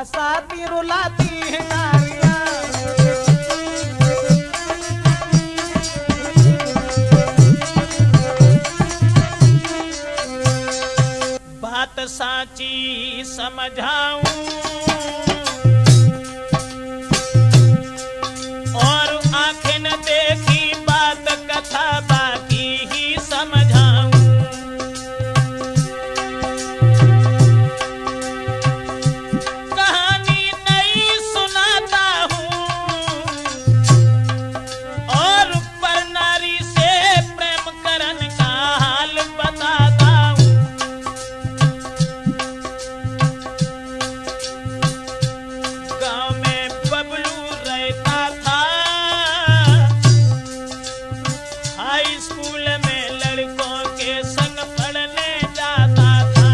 हंसाती रुलाती है नारियां। बात साची समझाऊं और आंखें न देखी बात कथा बाकी ही समझाऊं। कहानी नई सुनाता हूँ और पर नारी से प्रेम करन का हाल बताता हूँ। गांव में बबलू रहता था, हाई स्कूल में लड़कों के संग पढ़ने जाता था।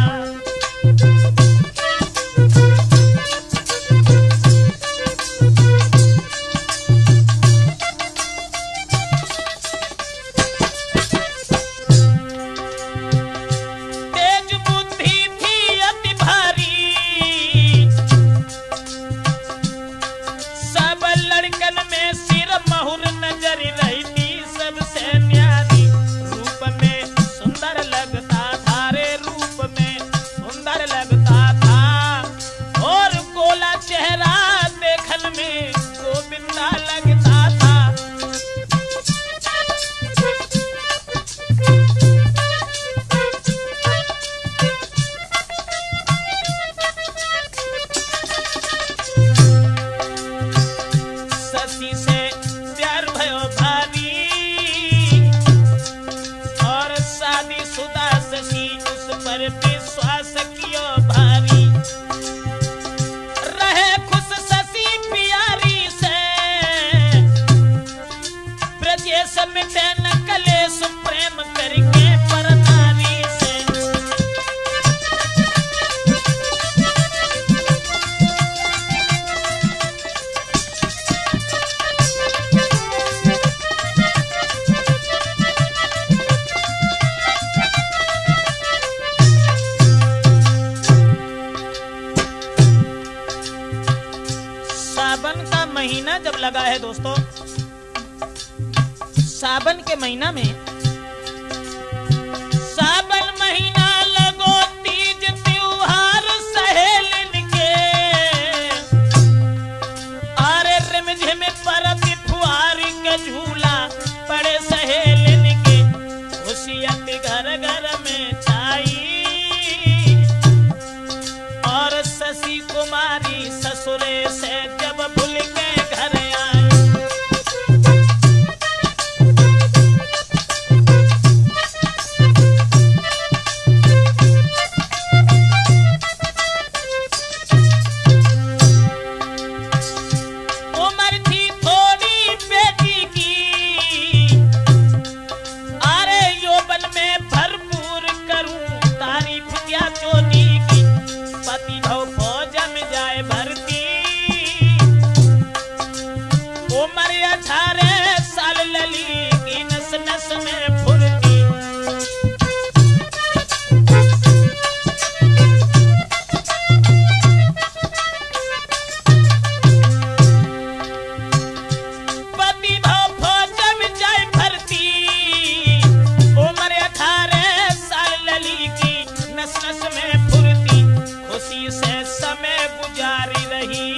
तेज बुद्धि थी अति भारी, सब लड़कन में सिर महुर नजर रहती सबसे न्यारी। रूप में सुंदर लगता था रे, रूप में सुंदर लगता था और गोला चेहरा देखन में गोविंदा लगता था। शशि से प्यार भयो भारी और शादीशुदा शशि उस पर विश्वास कियो भारी। रहे खुश शशि प्यारी से, ब्रजेश मिटे न कलेश प्रेम करके पर नारी से। सावन का महीना जब लगा है दोस्तों, सावन के महीना में, सावन महीना लगो तीज त्योहार सहेलिन के, अरे रिमझिम परत फुहारी के झूला पड़े सहेलिन के। खुशियत घर घर में छाई और शशि कुमारी ससुरे से जब भूल के घर आई। उम्र थी थोड़ी बेटी की, अरे यौवन में भरपूर करूं तारीफ क्या चोटी की। पति भव फौज में जाए भर्ती, उम्र 18 साल लली की नस नस में फुर्ती। पति भव फौज में जाए भर्ती, उम्र 18 साल लली की नस नस में फुर्ती। खुशी से समय गुजारी रही,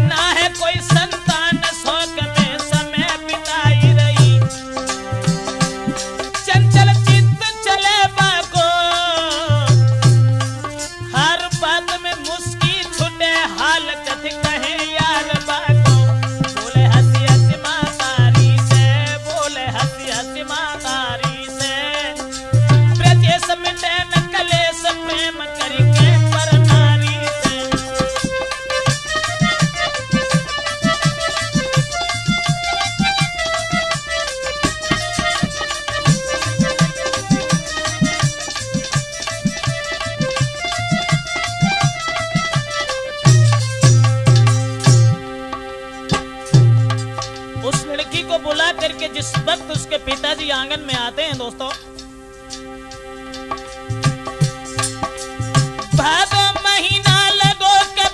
ना है कोई संतान शौक में समय बिताई रही। चंचल चित्त चले बागो, हर बात में मुस्की छुटे हाल कथ कहे यार बागो। बोले हंसी हंसी मातारी से, बोले हंसी हंसी मातारी से, ब्रजेश मिटे न कलेश प्रेम करके पर नारी से। उस लड़की को बुला करके जिस वक्त उसके पिताजी आंगन में आते हैं दोस्तों, भादो महीना लगो के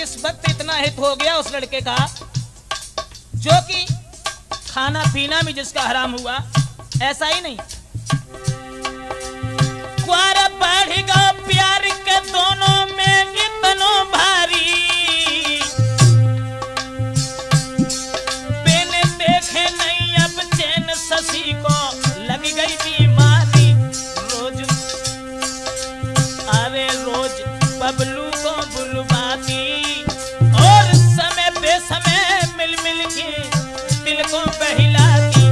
जिस वक्त इतना हित हो गया उस लड़के का, जो कि खाना पीना भी जिसका हराम हुआ, ऐसा ही नहीं, कुआरा बढ़ेगा प्यार के दोनों में इतनो भारी, बेने देखे नहीं अब चैन शशि को लग गई बीमारी। रोज अरे रोज बबलू को बुलवाती और समय बेसमय मिल मिल के दिल को बहलाती।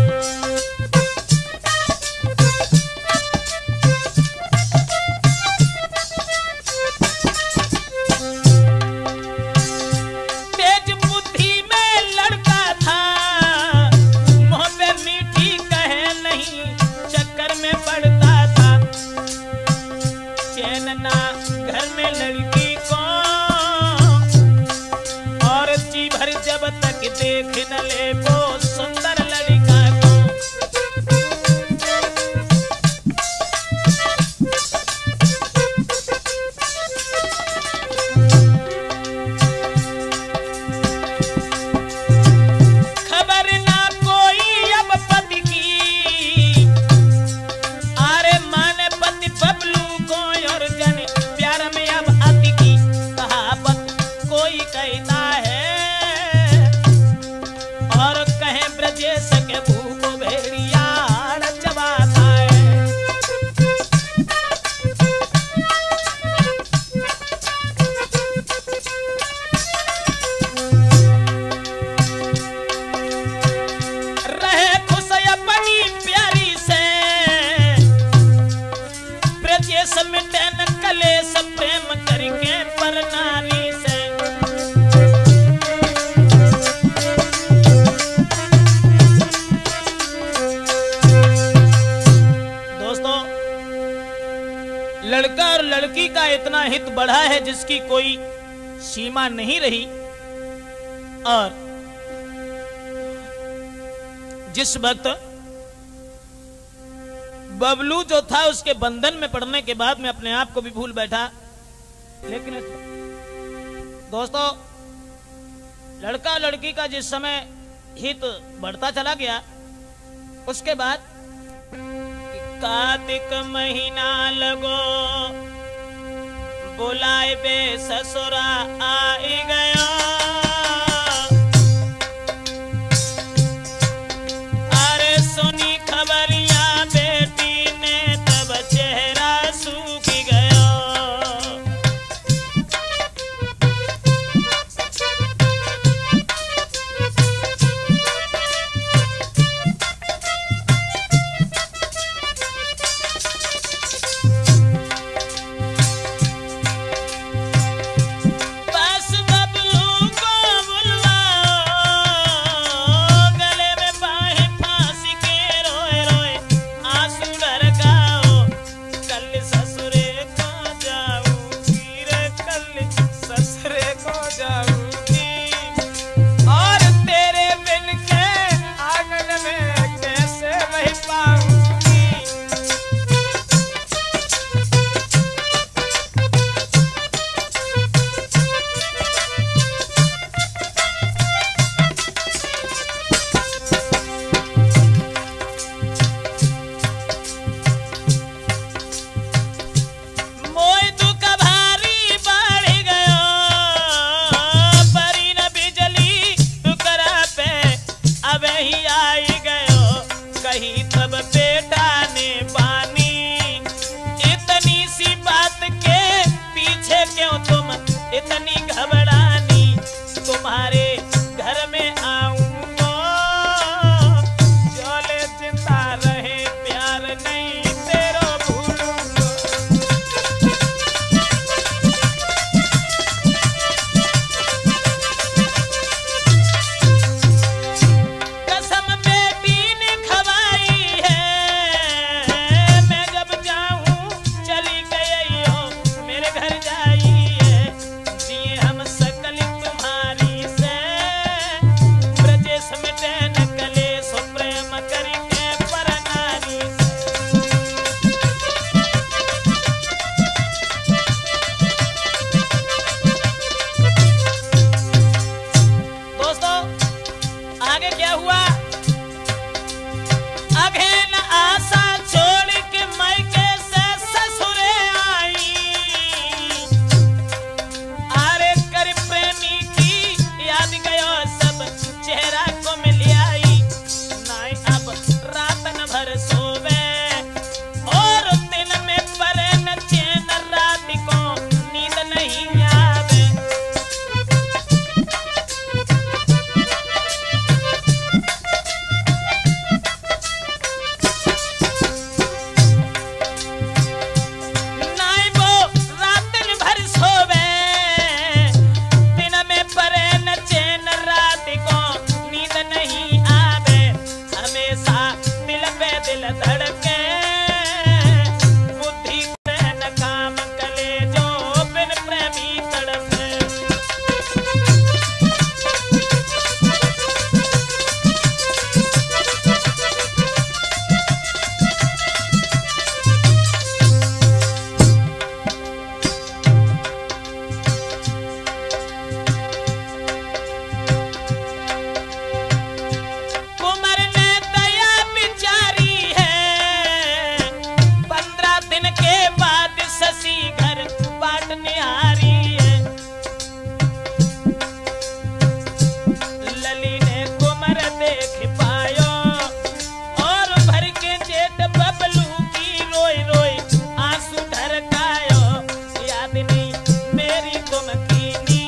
तेज बुद्धि में लड़का था, मुंह पे मीठी कहे नहीं, चक्कर में पड़ता था, चैन ना घर में लड़की को, और जी भर जब तक देख न ले वो सुंदर लड़का को। खबर ना कोई अब पति की, आरे माने पति बबलू को और जन प्यार में अब अति की। कहावत कोई कहता है और कहे ब्रजेश के भूख भेड़िया चबाता है। रहे खुश अपनी प्यारी से, ब्रजेश मिटे न कलेश प्रेम करके पर नारी से। दोस्तों, लड़का और लड़की का इतना हित बढ़ा है जिसकी कोई सीमा नहीं रही, और जिस वक्त बबलू जो था उसके बंधन में पड़ने के बाद मैं अपने आप को भी भूल बैठा। लेकिन दोस्तों, लड़का लड़की का जिस समय हित बढ़ता चला गया, उसके बाद कार्तिक महीना लगो बुलाए बे ससुरा आई गया, अरे सुनी खबरियां बेटी ने तब चेहरा सूख गया। बस बबलू को बुलवाओ, गले में बाहें फांस के रोए रोए आंसू ढरकाओ, कल ससुरे को जाऊंगी रे, कल ससुरे को जाऊंगी, और तेरे बिन के आंगन में कैसे रह पाऊंगी। मोय दुख भारी बढ़ गयो, परी न बिजली टुकड़ा पे अब ही आई गयो, कहीं तब बेटा ने पानी, इतनी सी बात के पीछे क्यों तुम इतनी घबरानी, तुम्हारे घर में आऊंगा चले जिंदा रहे प्यार नहीं तेरो भूलूंगा। कसम बेटी ने खवाई है, मैं जब जाऊं चली गई हो मेरे घर जाई है, दिए हम सकल तुम्हारी से, ब्रजेश मिटे न कलेश प्रेम करके पर नारी से। आगे क्या हुआ? अघेन आशा छोड़ के मायके से ससुरे आई, आरे कर प्रेमी की याद गयो सब चेहरा को मिल आई। नाई अब रातन भर सोवे और दिन में परे न चैन, रात को नींद नहीं आवे। नाई वो रातन भर सोवे, दिन में परे न चैन, रात को नींद नहीं आवे। हमेशा दिल पे दिल धड़के, बुद्धि करे न काम, कलेजो बिन प्रेमी तड़पे। कुंवर ने दया बिचारी है, 15 दिन के बाद शशि घर बांटने आ रही है। लली ने कुंवर देख पायो और भर के जेठ बबलू की रोई रोई आंसू ढरकायो। याद नहीं मेरी तुम कीनी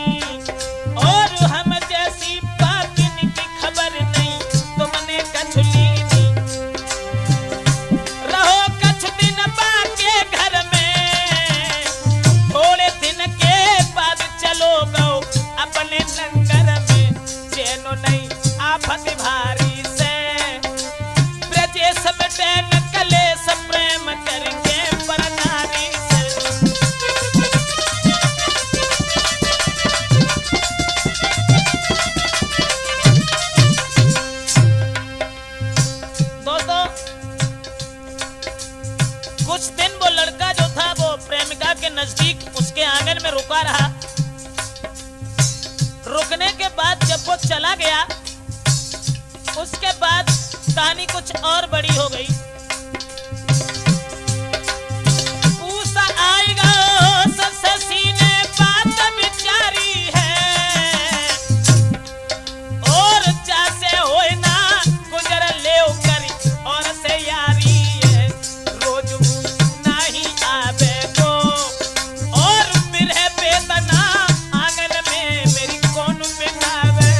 और हम जैसी पापिन की खबर नहीं तुमने कछ लीनी। रहो कछ दिन बाके घर में, थोड़े दिन के बाद चलो गो अपने लंगर में। चैनो नहीं आफत भारी से, ब्रजेश बटन कलेश प्रेम करेंगे पर नारी से। दोस्तों, कुछ दिन वो लड़का जो था वो प्रेमिका के नजदीक उसके आंगन में रुका रहा। रुकने के बाद जब वो चला गया, उसके बाद कहानी कुछ और बड़ी हो गई। पूसा आएगा शशि ने बात बिचारी है, और जैसे होए ना गुजर ले करी और से यारी है। रोज नहीं आवे तो और बिरह बेतना, आंगन में मेरी कौन बिठावे।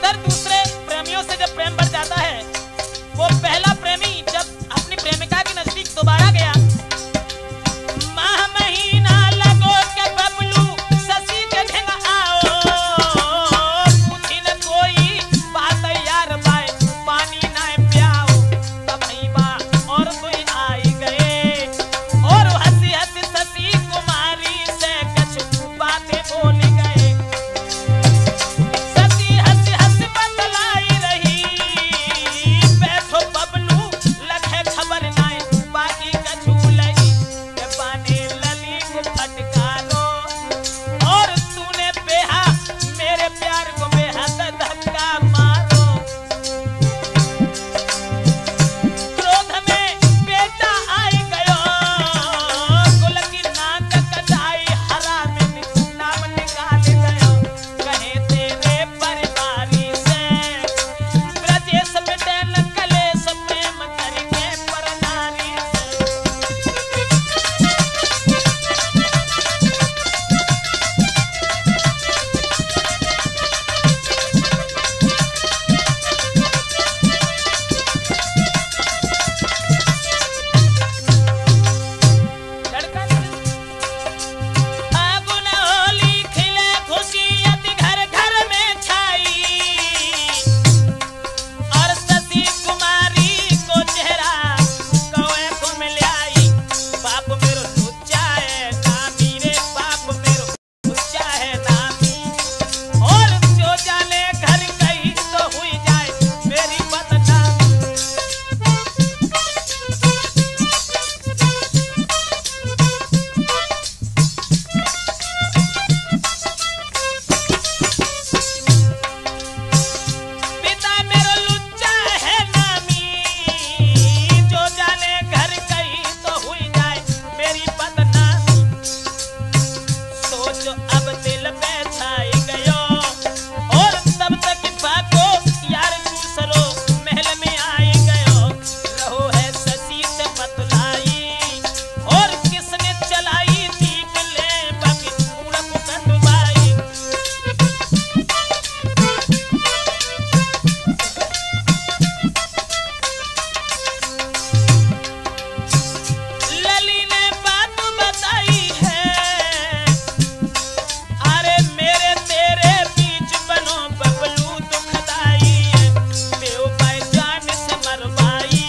इधर दूसरे प्रेमियों से जब प्रेम बढ़ जाता है, वो पहला प्रेमी जब अपनी प्रेमिका के नजदीक दोबारा गया, माह महीना लगो के बबलू ससी के ढंग आओ, पूछी न कोई बात यार बाय पानी ना प्याओ, तब ही बा और कोई आई गए और हंसी हंसी ससी कुमारी से कुछ बातें बोली गए। ससी हंसी हंसी बतलाई रही, बैठो बबलू लखे खबर नाय बाकी कछु लई के पानी लली को फटकारो, और तूने बेहा मेरे प्यार को बेहद धक्का मारो। क्रोध में बेटा आई गयो, कुल की नाक कटाई हरा में नाम निकाल गयो, कहे तेरे परिवारी से ब्रजेश बेटे न कलेश प्रेम करके परनारी से। लड़का फागुन होली खिले खुशी अति घर घर में छाई, और सती कुमारी को चेहरा कौए को मिलाई। बाप मेरो लुच्चा है नामी रे, बाप मेरो लुच्चा है नामी, और जो जाने घर गई तो हुई जाए मेरी बदनामी। पिता मेरो लुच्चा है नामी, जो जाने घर गई तो हुई जाए मेरी बदनामी। सोचो अब दिल में छाई गयो, और तब तक भागो यार दूसरो महल में आई गयो, रहो है ससी से बतलाई, और किसने चलाई दीप ले बाकी पूरब कटवाई। लली ने बात बताई है, अरे मेरे तेरे बीच बनो बबलू दुखदाई है, बेव पाए जान से मरवाई,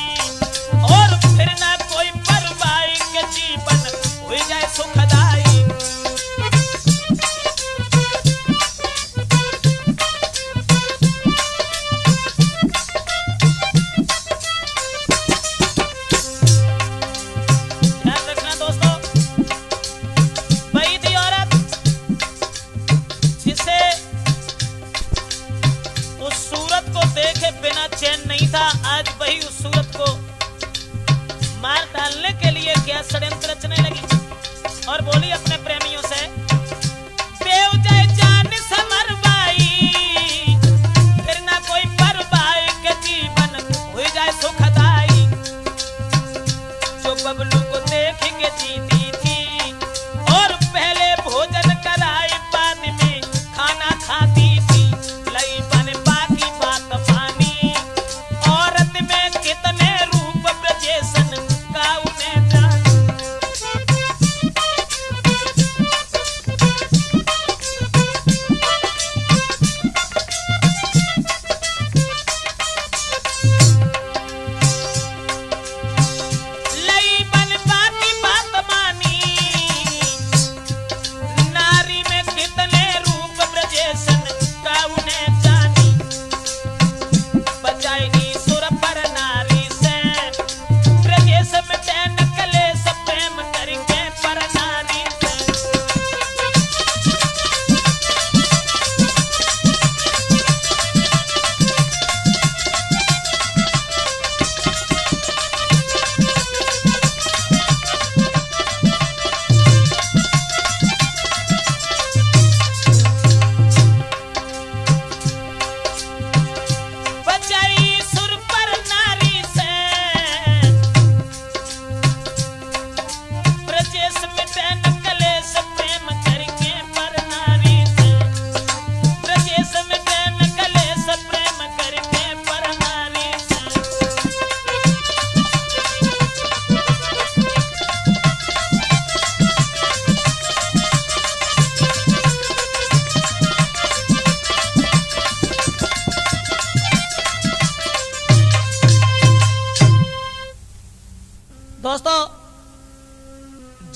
और फिर ना कोई परवाई के जीवन हो जाए सुखदाई। ध्यान रखना दोस्तों, वही थी औरत जिसे उस सूरत को देखे बिना चैन नहीं था, आज वही उस सूरत को मार डालने के लिए क्या षड्यंत्र रचने लगी, और बोली अपने प्रेमियों से, बेव जाए जान से मरवाई, फिर ना कोई परवाई के जीवन हो जाए सुखदाई। जो बबलू को देख के जीती थी, और पहले भोजन कराई बाद में खाना खाती थी, लई बन बाकी बात मानी, औरत में कितने रूप ब्रजेशन का उन्हें जान।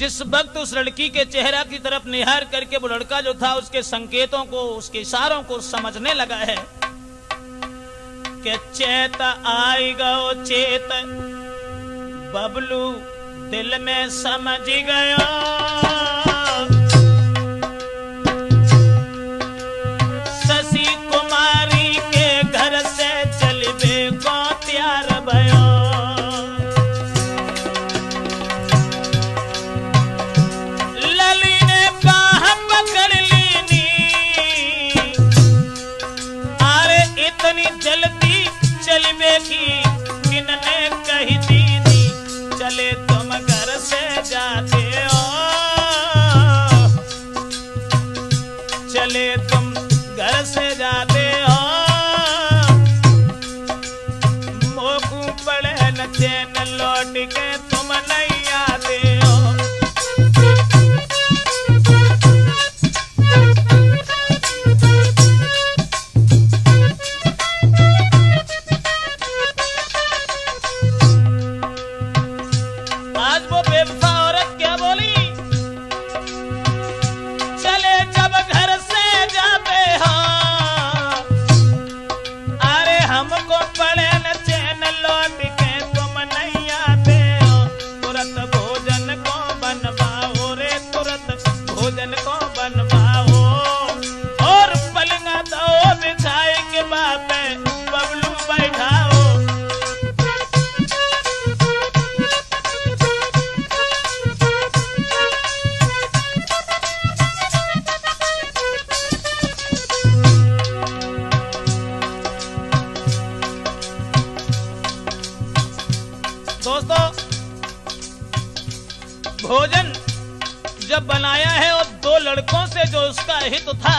जिस वक्त उस लड़की के चेहरा की तरफ निहार करके वो लड़का जो था उसके संकेतों को, उसके इशारों को समझने लगा है कि चेत आई गो चेत, बबलू दिल में समझ गया, शशि कुमारी के घर से चलबे को तैयार भयो। लली ने बाह पकड़ लीनी, अरे इतनी जल्दी चलबे की किनने कही दीदी, चले तुम घर से जाते हो, चले तुम घर से जाते हो, मोकू पड़े न चैन लौट के तुम नहीं आते हो। आज वो बेवफा औरत क्या बोली, चले जब घर से जाते हो, अरे हमको पड़े न चैन लौट के तुम नहीं आते हो, तुरंत भोजन को बनवाओ रे, तुरंत भोजन को बनवाओ, और पलंगा दो बिछाए के बापे बबलू बैठाओ। दोस्तों, भोजन जब बनाया है और दो लड़कों से जो उसका हित था,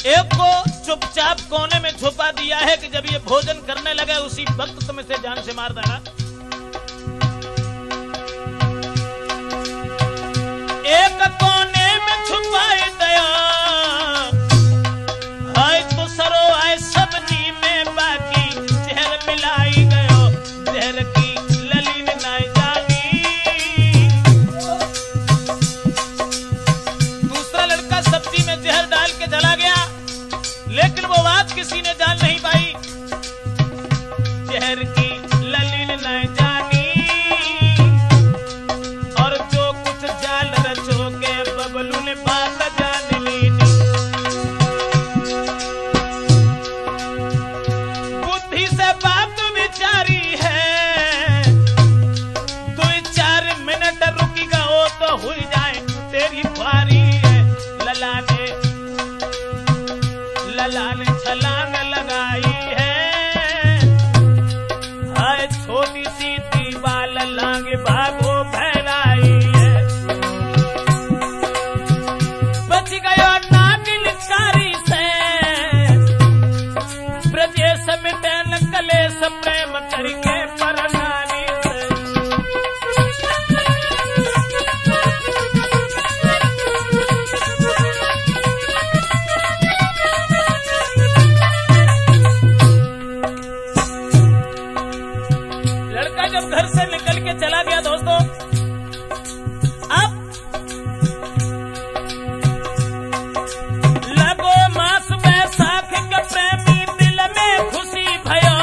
एक को चुपचाप कोने में छुपा दिया है कि जब ये भोजन करने लगे उसी वक्त तुम इसे जान से मार देना। एक कोने में छुपाई दया, हाय तो सरो आए सब्जी में बाकी जहर मिलाई गयो, जहर की लली ने नहीं जानी। दूसरा लड़का सब्जी में जहर डाल के चला गया, लेकिन वो बात किसी ने जान नहीं पाई, जहर की लली ने नहीं जानी, और जो कुछ जाल रचोगे बबलू ने बात जान ली। बुद्धि से बात विचारी है, 2-4 मिनट रुकेगा हो तो हुई जाए तेरी बारी है। लला ने छलांग लगाई है, हाय छोटी सी दीवाल लांग भागो फैलाई है, बच गयो नागिन कारी से, ब्रजेश मिटे न कलेश प्रेम करके परनानी से। लड़का जब घर से निकल के चला गया दोस्तों, अब लगो मास बैसाख के प्रेमी दिल में खुशी भयो,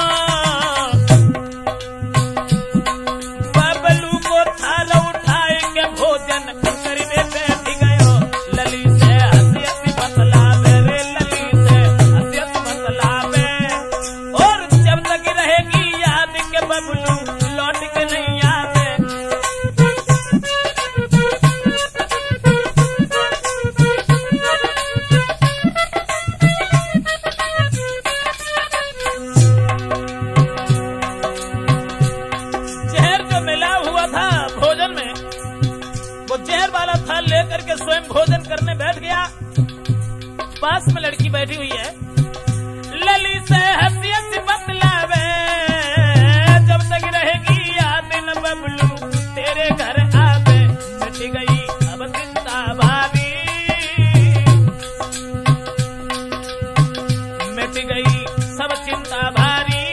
बबलू को थाल उठाए के भोजन करने बैठ गयो। लली से हंसी बतलावे रे, लली से हंसी बतलावे, और जब तक रहेगी याद के बबलू लौट के नहीं आते। जहर जो मिला हुआ था भोजन में, वो जहर वाला थाल लेकर के स्वयं भोजन करने बैठ गया। पास में लड़की बैठी हुई है, लली से हंसी हंसी बतलावे, जब तक रहेगी याद न बबलू तेरे घर आवे। मिट गई अब चिंता भाभी, मिट गई सब चिंता भारी,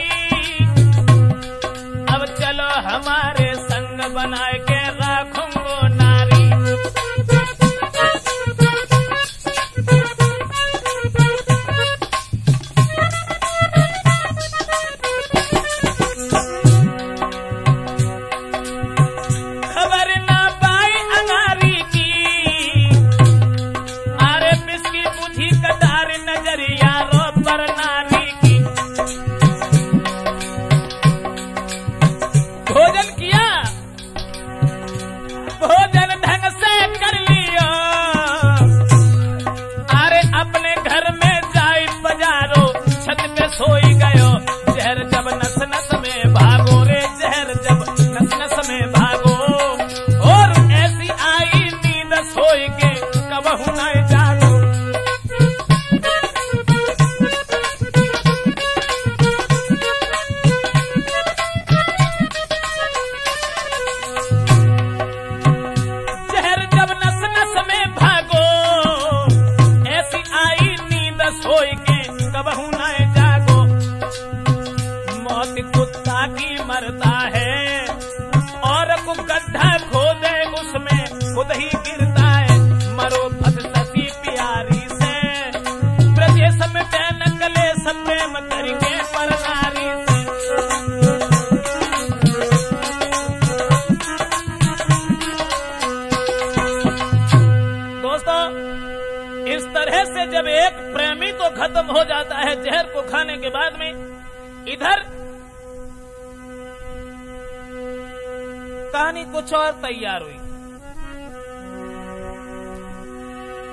अब चलो हमारे संग बनाए के राखूंगो नारी। आई गयो जहर जब नस नस में भागो रे, जहर जब नस नस में भागो। और ऐसी आई नींद सोई के कबहू न जागो। जहर जब नस नस में भागो, ऐसी आई नींद सोई के कबहू न जागो। मौत कुत्ता की मरता है और को गड्ढा खोदे उसमें खुद ही गिरता है। मरो फस सती प्यारी से, ब्रजेश में बैन कलेश प्रेम करेंगे पर नारी से। दोस्तों, इस तरह से जब एक प्रेमी तो खत्म हो जाता है जहर को खाने के बाद में, इधर कहानी कुछ और तैयार हुई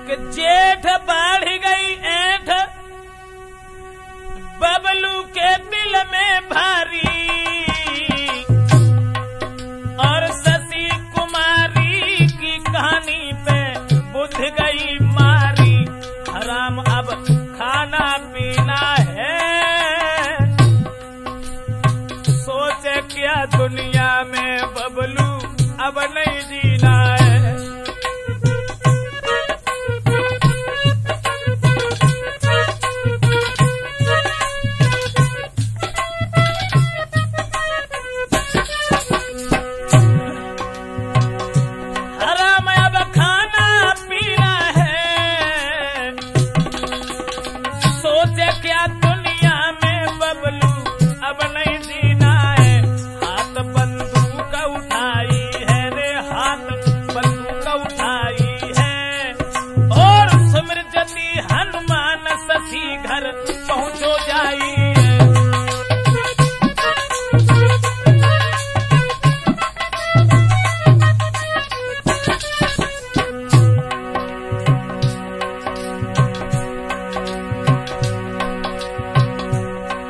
कि जेठ बढ़ गई ऐठ बबलू के दिल में भारी, और शशि कुमारी की कहानी पे बुझ गई मारी। हराम अब खाना पीना है, सोचे क्या दुनिया में बबलू अब नहीं जीना है। हराम अब खाना पीना है, सोचे क्या दुनिया में बबलू अब नहीं जीना है। हाथ बंदूक उठाई है रे, हाथ बंदूक उठाई है, और सुमरजती हनुमान शशि घर पहुंचो जाई है।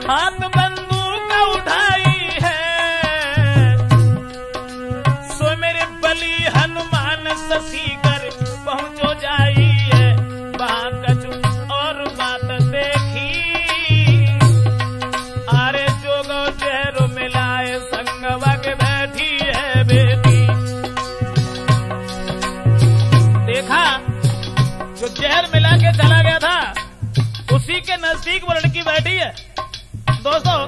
हाथ बंदूक उठाई है, सो मेरे बली हनुमान शशि घर पहुंचो जाई है। वहां कछु और बात देखी, अरे जोगो जहरो मिलाए संगवा के बैठी है बेटी। देखा जो जहर मिला के चला गया था उसी के नजदीक वो लड़की बैठी है। दोस्तों,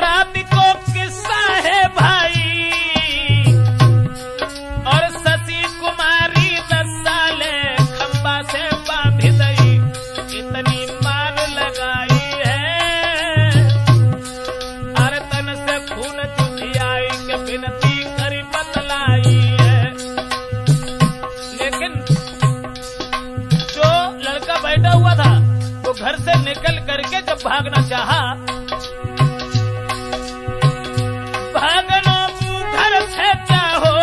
रात को किस्सा है भाई, और शशि कुमारी 10 साले खंबा से बांध गई। इतनी मार लगाई है, अरे तन से खून चुसियाई के बिनती करी बतलाई है। लेकिन जो लड़का बैठा हुआ था वो घर से निकल करके जब भागना चाहा, भागनो घर से चाहो,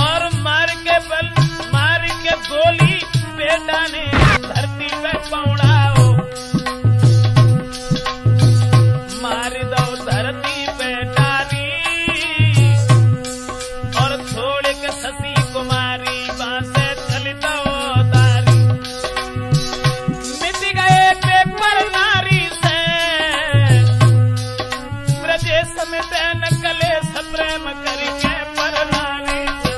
और मार के गोली बेटा ने धरती पे पौड़ाओ। मार दो धरती पे डाली, और छोड़ के शशि कुमारी बासे चली दो तारी। मिट गए पेपर नारी से, ब्रजेश में बैन कलेश प्रेम करके पर नारी से।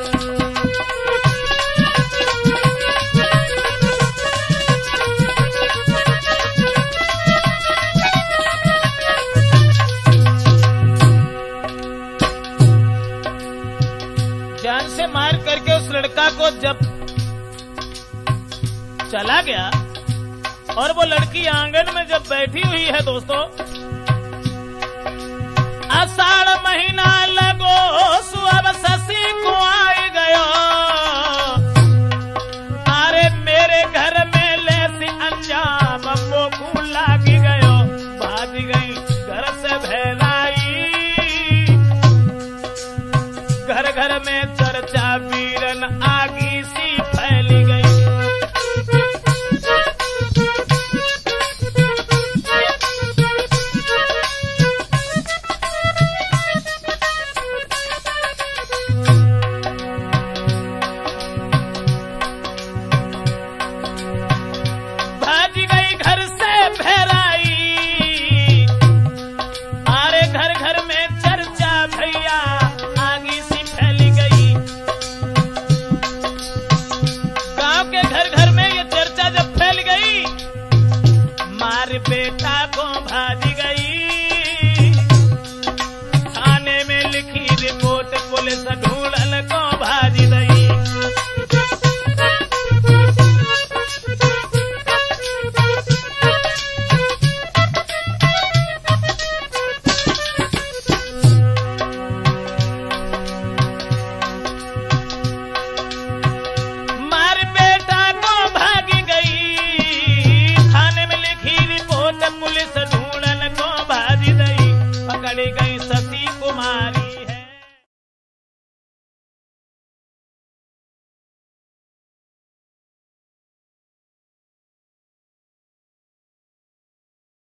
जान से मार करके उस लड़का को जब चला गया, और वो लड़की आंगन में जब बैठी हुई है दोस्तों, आषाढ़ महीना लगो सुअब शशि को आई गयो। अरे मेरे घर में लेसी अंजाम मोकू लागी गयो। भाग गई घर से भैलाई, घर घर में चर्चा वीरन आगी सी फैली गई। भेराई। अरे घर घर में चर्चा भैया आगी सी फैल गई। गांव के घर घर में ये चर्चा जब फैल गई, मार बेटा को भाजी